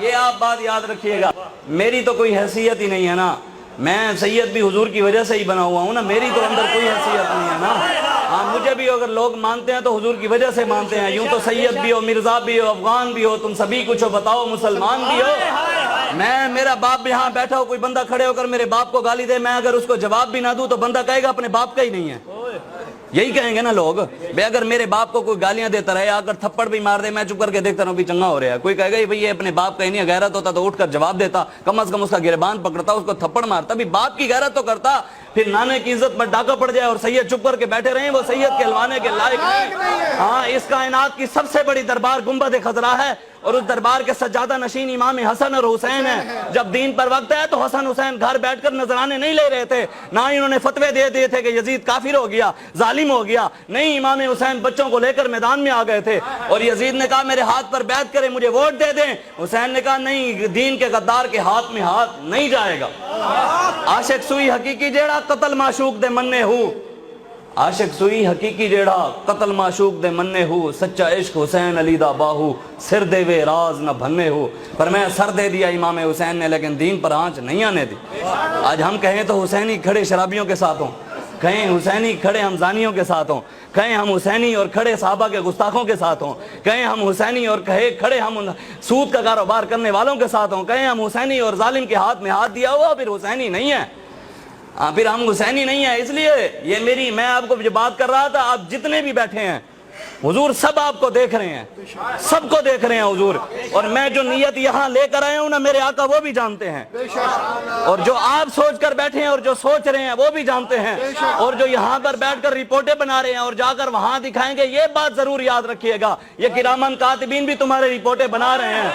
یہ آپ بات یاد رکھیے گا، میری تو کوئی حیثیت ہی نہیں ہے نا، میں سید بھی حضور کی وجہ سے ہی بنا ہوا ہوں نا، میری تو اندر کوئی حیثیت نہیں ہے نا۔ ہاں مجھے بھی اگر لوگ مانتے ہیں تو حضور کی وجہ سے مانتے ہیں، یوں تو سید بھی ہو، مرزا بھی ہو، افغان بھی ہو، تم سبھی کچھ ہو، بتاؤ مسلمان بھی ہو۔ میرا باپ بھی یہاں بیٹھا ہو، کوئی بندہ کھڑے ہو کر میرے باپ کو گالی دے، میں اگر اس کو جواب بھی نہ دوں تو بندہ کہے گا اپنے باپ کا ہی نہیں ہے، یہی کہیں گے نا لوگ۔ بے اگر میرے باپ کو کوئی گالیاں دیتا رہے، اگر تھپڑ بھی مار دے، میں چپ کر کے دیکھتا رہوں بھی چنگا ہو رہا ہے، کوئی کہے گا بھئی یہ اپنے باپ کا ہی نہیں ہے، غیرت ہوتا تو اٹھ کر جواب دیتا، کم از کم اس کا گریبان پکڑتا، اس کو تھپڑ مارتا، بھی باپ کی غیرت تو کرتا۔ پھر نانے کی عزت پر ڈاکہ پڑ جائے اور سید چپ کر کے بیٹھے رہیں، وہ سید کہلوانے کے لائق نہیں۔ ہاں اس کائنات کی سب سے بڑی دربار گنبد خضرا ہے، اور اس دربار کے سجادہ نشین امام حسن اور حسین ہیں۔ جب دین پر وقت ہے تو حسن حسین گھر بیٹھ کر نذرانے نہیں لے رہے تھے، نہ انہوں نے فتوے دے دیے تھے کہ یزید کافر ہو گیا، ظالم ہو گیا، نہیں، امام حسین بچوں کو لے کر میدان میں آ گئے تھے، اور یزید نے کہا میرے ہاتھ پر بیعت کریں، مجھے ووٹ دے دیں، حسین نے کہا نہیں، دین کے غدار کے ہاتھ میں ہاتھ نہیں جائے گا۔ عاشق سوئی حقیقی جیڑا قتل معشوق دے مننے ہو، عاشق سوئی حقیقی جیڑا قتل معشوق دے مننے ہو، سچا عشق حسین علی دا باہو، سر دے وے راز نہ بھنے ہو۔ پر میں سر دے دیا امام حسین نے، لیکن دین پر آنچ نہیں آنے دی۔ آج ہم کہیں تو حسینی کھڑے شرابیوں کے ساتھ ہوں، کہیں حسینی کھڑے ہم زانیوں کے ساتھ ہوں، کہیں ہم حسینی اور کھڑے صحابہ کے گستاخوں کے ساتھ ہوں، کہیں ہم حسینی اور کھڑے ہم سود کا کاروبار کرنے والوں کے ساتھ ہوں، کہیں ہم حسینی اور ظالم کے ہاتھ میں ہاتھ دیا ہوا پھر حسینی نہیں ہے، پھر ہم حسینی نہیں ہیں۔ اس لیے یہ میں آپ کو جو بات کر رہا تھا، آپ جتنے بھی بیٹھے ہیں حضور سب آپ کو دیکھ رہے ہیں، سب کو دیکھ رہے ہیں حضور، اور میں جو نیت یہاں لے کر آیا ہوں نا، میرے آقا وہ بھی جانتے ہیں، اور جو آپ سوچ کر بیٹھے ہیں اور جو سوچ رہے ہیں وہ بھی جانتے ہیں، اور جو یہاں پر بیٹھ کر رپورٹیں بنا رہے ہیں اور جا کر وہاں دکھائیں گے، یہ بات ضرور یاد رکھیے گا، یہ کرامن کاتبین بھی تمہارے رپورٹیں بنا رہے ہیں۔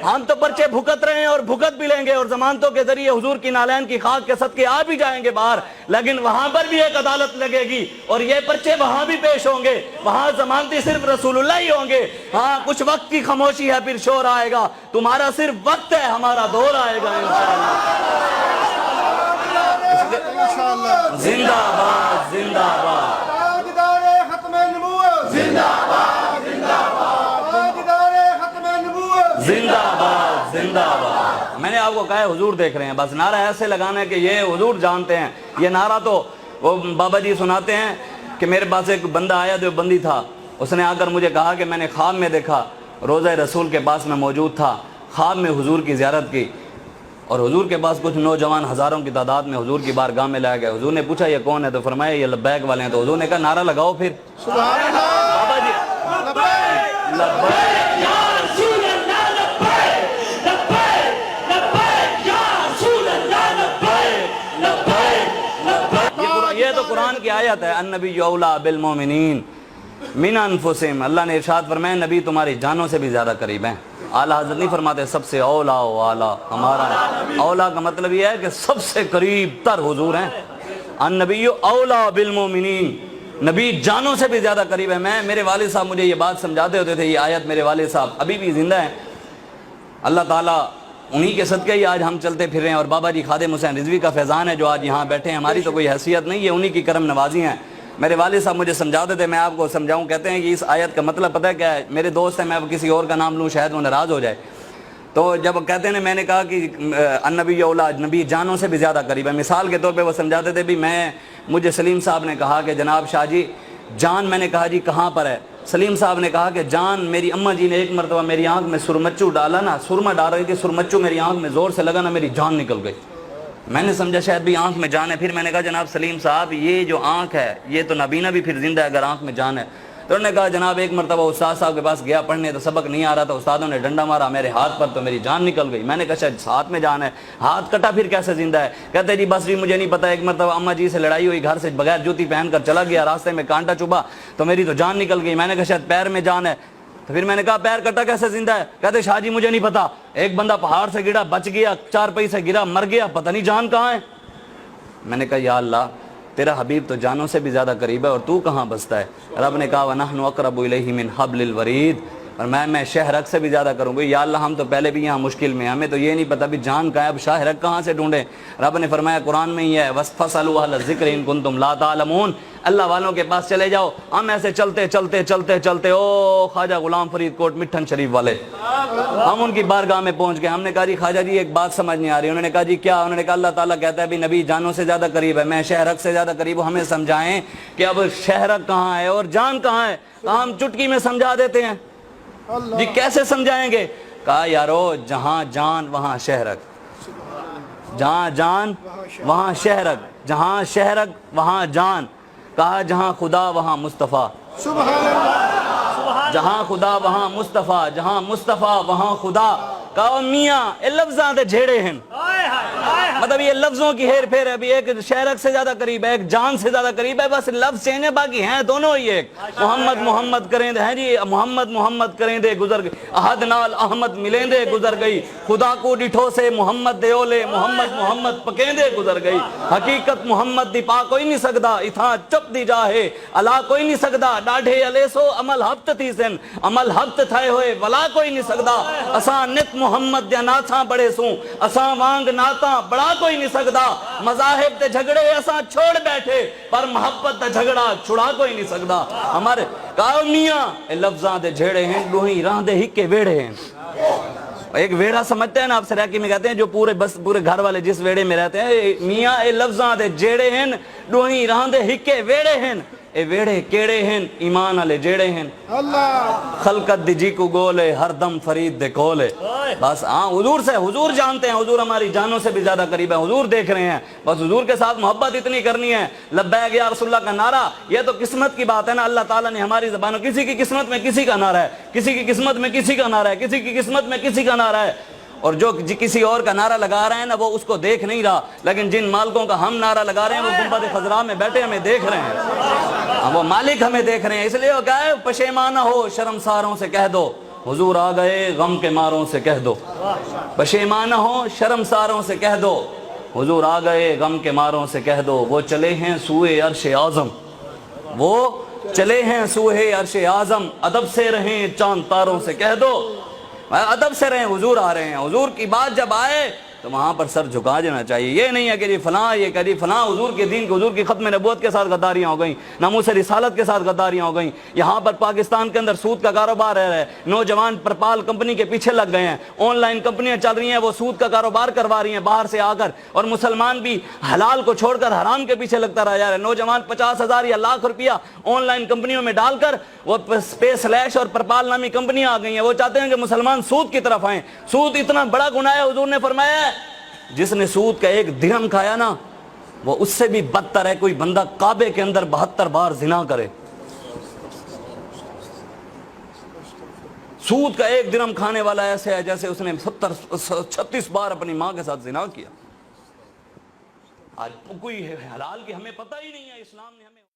ہم تو پرچے بھگت رہے ہیں اور بھگت بھی لیں گے، اور ضمانتوں کے ذریعے حضور کی نالین کی خاک کے صدقے آ بھی جائیں گے باہر، لیکن وہاں پر بھی ایک عدالت لگے گی اور یہ پرچے وہاں بھی پیش ہوں گے، وہاں ضمانتی صرف رسول اللہ ہی ہوں گے۔ ہاں کچھ وقت کی خاموشی ہے، پھر شور آئے گا، تمہارا صرف وقت ہے، ہمارا دور آئے گا انشاءاللہ۔ زندہ باد، زندہ باد، تاجدار ختم نبوت، زندہ باد، زندہ باد، تاجدار ختم نبوت، زندہ باد، زندہ باد۔ میں نے آپ کو کہا ہے حضور دیکھ رہے ہیں، بس نعرہ ایسے لگانا ہے کہ یہ حضور جانتے ہیں۔ یہ نعرہ تو وہ بابا جی سناتے ہیں کہ میرے پاس ایک بندہ آیا جو بندی تھا، اس نے آ کر مجھے کہا کہ میں نے خواب میں دیکھا، روضہ رسول کے پاس میں موجود تھا، خواب میں حضور کی زیارت کی، اور حضور کے پاس کچھ نوجوان ہزاروں کی تعداد میں حضور کی بارگاہ میں لائے گئے۔ حضور نے پوچھا یہ کون ہے؟ تو فرمایا یہ لبیک والے ہیں۔ تو حضور نے کہا نعرہ لگاؤ پھر۔ سبحان اللہ، بابا جی لبیک، لبیک یا رسول اللہ لبیک، لبیک، لبیک، یا رسول اللہ لبیک، لبیک، لبیک۔ یہ تو قرآن کی آیت ہے، النبی اولیٰ بالمومنین من انفسہم۔ اللہ نے ارشاد فرمایا نبی تمہاری جانوں سے بھی زیادہ قریب ہیں۔ اعلیٰ حضرت نہیں فرماتے سب سے اولیٰ و اعلیٰ ہمارا ہے۔ اولیٰ کا مطلب یہ ہے کہ سب سے قریب تر حضور ہیں۔ النبی اولیٰ بالمومنین، نبی جانوں سے بھی زیادہ قریب ہے۔ میرے والد صاحب مجھے یہ بات سمجھاتے ہوتے تھے، یہ آیت میرے والد صاحب ابھی بھی زندہ ہیں، اللہ تعالیٰ انہی کے صدقے ہی آج ہم چلتے پھر رہے ہیں، اور بابا جی خادم حسین رضوی کا فیضان ہے جو آج یہاں بیٹھے ہیں، ہماری تو کوئی حیثیت نہیں ہے، انہی کی کرم نوازی ہیں۔ میرے والد صاحب مجھے سمجھاتے تھے، میں آپ کو سمجھاؤں، کہتے ہیں کہ اس آیت کا مطلب پتہ ہے کیا ہے؟ میرے دوست ہیں، میں کسی اور کا نام لوں شاید وہ ناراض ہو جائے، تو جب کہتے ہیں میں نے کہا کہ النبی اولیٰ، نبی جانوں سے بھی زیادہ قریب ہے، مثال کے طور پہ وہ سمجھاتے تھے بھی مجھے سلیم صاحب نے کہا کہ جناب شاہ جی جان، میں نے کہا جی کہاں پر ہے؟ سلیم صاحب نے کہا کہ جان میری اماں جی نے ایک مرتبہ میری آنکھ میں سرمچو ڈالا نا، سرما ڈال رہی تھی، سرمچو میری آنکھ میں زور سے لگا نا، میری جان نکل گئی۔ میں نے سمجھا شاید بھی آنکھ میں جان ہے، پھر میں نے کہا جناب سلیم صاحب یہ جو آنکھ ہے یہ تو نابینا بھی پھر زندہ ہے اگر آنکھ میں جان ہے۔ تو انہوں نے کہا جناب ایک مرتبہ استاد صاحب کے پاس گیا پڑھنے، تو سبق نہیں آ رہا تھا، استادوں نے ڈنڈا مارا میرے ہاتھ پر تو میری جان نکل گئی۔ میں نے کہا شاید ہاتھ میں جان ہے، ہاتھ کٹا پھر کیسے زندہ ہے؟ کہتے جی بس بھی مجھے نہیں پتا، ایک مرتبہ اماں جی سے لڑائی ہوئی، گھر سے بغیر جوتی پہن کر چلا گیا، راستے میں کانٹا چبھا تو میری تو جان نکل گئی۔ میں نے کہا شاید پیر میں جان ہے، تو پھر میں نے کہا پیر کٹا کیسے زندہ ہے؟ کہتے شاہ جی مجھے نہیں پتا، ایک بندہ پہاڑ سے گرا بچ گیا، چار پئی سے گرا مر گیا، پتہ نہیں جان کہاں ہے۔ میں نے کہا یا اللہ تیرا حبیب تو جانوں سے بھی زیادہ قریب ہے اور تو کہاں بستا ہے؟ رب نے کہا وَنَحْنُ أَقْرَبُ إِلَيْهِ مِنْ حَبْلِ الْوَرِيدِ، اور میں شہرک سے بھی زیادہ کروں گا. یا اللہ ہم تو پہلے بھی یہاں مشکل میں ہیں, ہمیں تو یہ نہیں پتا بھی جان کا ہے, اب شہرک کہاں سے ڈھونڈیں. رب نے فرمایا قرآن میں ہی ہے وَاسْفَصَلُوا أَهْلَ الذِّكْرِ إِن كُنتُمْ لَا تَعْلَمُونَ, اللہ والوں کے پاس چلے جاؤ. ہم ایسے چلتے چلتے چلتے چلتے او خواجہ غلام فرید کوٹ مٹھن شریف والے, ہم ان کی بارگاہ میں پہنچ گئے. ہم نے کہا جی خواجہ جی ایک بات سمجھ نہیں آ رہی. انہوں نے کہا جی کیا؟ انہوں نے کہا اللہ تعالیٰ کہتا ہے بھی نبی جانوں سے زیادہ قریب ہے, میں شہرک سے زیادہ قریب ہوں, ہمیں سمجھائیں کہ اب شہرک کہاں ہے اور جان کہاں ہے. ہم چٹکی میں سمجھا دیتے ہیں جی, کیسے سمجھائیں گے؟ کہا یارو جہاں جان وہاں شہرک, جہاں جان وہاں شہرک, جہاں شہرک وہاں جان. کہا جہاں خدا وہاں مصطفیٰ, سبحان اللہ. جہاں خدا وہاں مصطفیٰ, جہاں مصطفیٰ وہاں خدا. کہا میاں یہ لفظاں دے جھیڑے ہیں, مطلب یہ لفظوں کی ہیر پھیر ہے. ابھی ایک شہرک سے زیادہ قریب ہے, ایک جان سے زیادہ قریب ہے, بس لفظ چینج ہے, باقی ہیں دونوں ہی ایک. محمد محمد کریں دے ہیں جی, محمد محمد کریں دے گزر گئی, احد نال احمد ملیں دے گزر گئی, خدا کو ڈٹھو سے محمد دے اولے, محمد محمد پکیں دے گزر گئی. حقیقت محمد دی پا کوئی نہیں سکدا, اتھاں چپ دی جاہے الا کوئی نہیں سکدا. ڈاڑھے علیسو عمل ہفت تھی سن, عمل ہفت تھائے ہوئے ولا کوئی نہیں سکدا. اساں نت محمد دیا ناتھاں بڑے سوں, اساں وانگ ناتاں بڑا کوئی نہیں سکدا. مذاہب تے جھگڑے اساں چھوڑ بیٹھے, پر محبت تے جھگڑا چھڑا کوئی نہیں سکدا. ہمارے کہا میاں اے لفظاں دے جھیڑے ہیں, ڈوہیں راہ دے ہکے ویڑے ہیں. ایک ویڑا سمجھتے ہیں نا آپ سراکی میں کہتے ہیں جو پورے گھر والے جس ویڑے میں رہتے ہیں, میاں اے لفظاں دے جھیڑے ہیں, ڈوہیں راہ دے ہکے ویڑے ہیں. اے ویڑے کیڑے ہیں ایمان والے جیڑے ہیں. اللہ خلقت دی جی کو گولے ہر دم فرید دے کولے. بس ہاں حضور سے, حضور جانتے ہیں, حضور ہماری جانوں سے بھی زیادہ قریب ہے, حضور دیکھ رہے ہیں, بس حضور کے ساتھ محبت اتنی کرنی ہے. لبیک یا رسول اللہ کا نعرہ یہ تو قسمت کی بات ہے نا, اللہ تعالیٰ نے ہماری زبانوں, کسی کی قسمت میں کسی کا نعرہ ہے, کسی کی قسمت میں کسی کا نعرہ ہے, کسی کی قسمت میں کسی کا نعرہ ہے. اور جو کسی اور کا نعرہ لگا رہے ہیں نا وہ اس کو دیکھ نہیں رہا, لیکن جن مالکوں کا ہم نعرہ لگا رہے ہیں وہ گنبد خضراء میں بیٹھے ہمیں دیکھ رہے ہیں, وہ مالک ہمیں دیکھ رہے ہیں. اس لیے وہ کہا ہے پشیمانہ ہو شرمساروں سے کہہ دو, حضور آ گئے غم کے ماروں سے کہہ دو. پشیمانہ ہو شرمساروں سے کہہ دو, حضور آ گئے غم کے ماروں سے کہہ دو. وہ چلے ہیں سوئے عرش اعظم, وہ چلے ہیں سوئے عرش اعظم, ادب سے رہیں چاند تاروں سے کہہ دو. ادب سے رہیں, حضور آ رہے ہیں. حضور کی بات جب آئے تو وہاں پر سر جھکا دینا چاہیے. یہ نہیں ہے کہ جی فلاں یہ کہ جی فلاں حضور کے دین, حضور کی ختم نبوت کے ساتھ غداریاں ہو گئیں, ناموس رسالت کے ساتھ غداریاں ہو گئیں. یہاں پر پاکستان کے اندر سود کا کاروبار ہے, نوجوان پرپال کمپنی کے پیچھے لگ گئے ہیں, آن لائن کمپنیاں چل رہی ہیں, وہ سود کا کاروبار کروا رہی ہیں باہر سے آ کر, اور مسلمان بھی حلال کو چھوڑ کر حرام کے پیچھے لگتا رہ جا رہا ہے. نوجوان 50,000 یا لاکھ روپیہ آن لائن کمپنیوں میں ڈال کر, وہ اسپیس لیش اور پرپال نامی کمپنیاں آ گئی ہیں, وہ چاہتے ہیں کہ مسلمان سود کی طرف آئیں. سود اتنا بڑا گناہ ہے, حضور نے فرمایا ہے جس نے سود کا ایک درہم کھایا نا وہ اس سے بھی بدتر ہے کوئی بندہ کعبے کے اندر 72 بار زنا کرے. سود کا ایک درہم کھانے والا ایسے ہے جیسے اس نے 36 بار اپنی ماں کے ساتھ زنا کیا. آج کوئی حلال کی ہمیں پتہ ہی نہیں ہے, اسلام نے ہمیں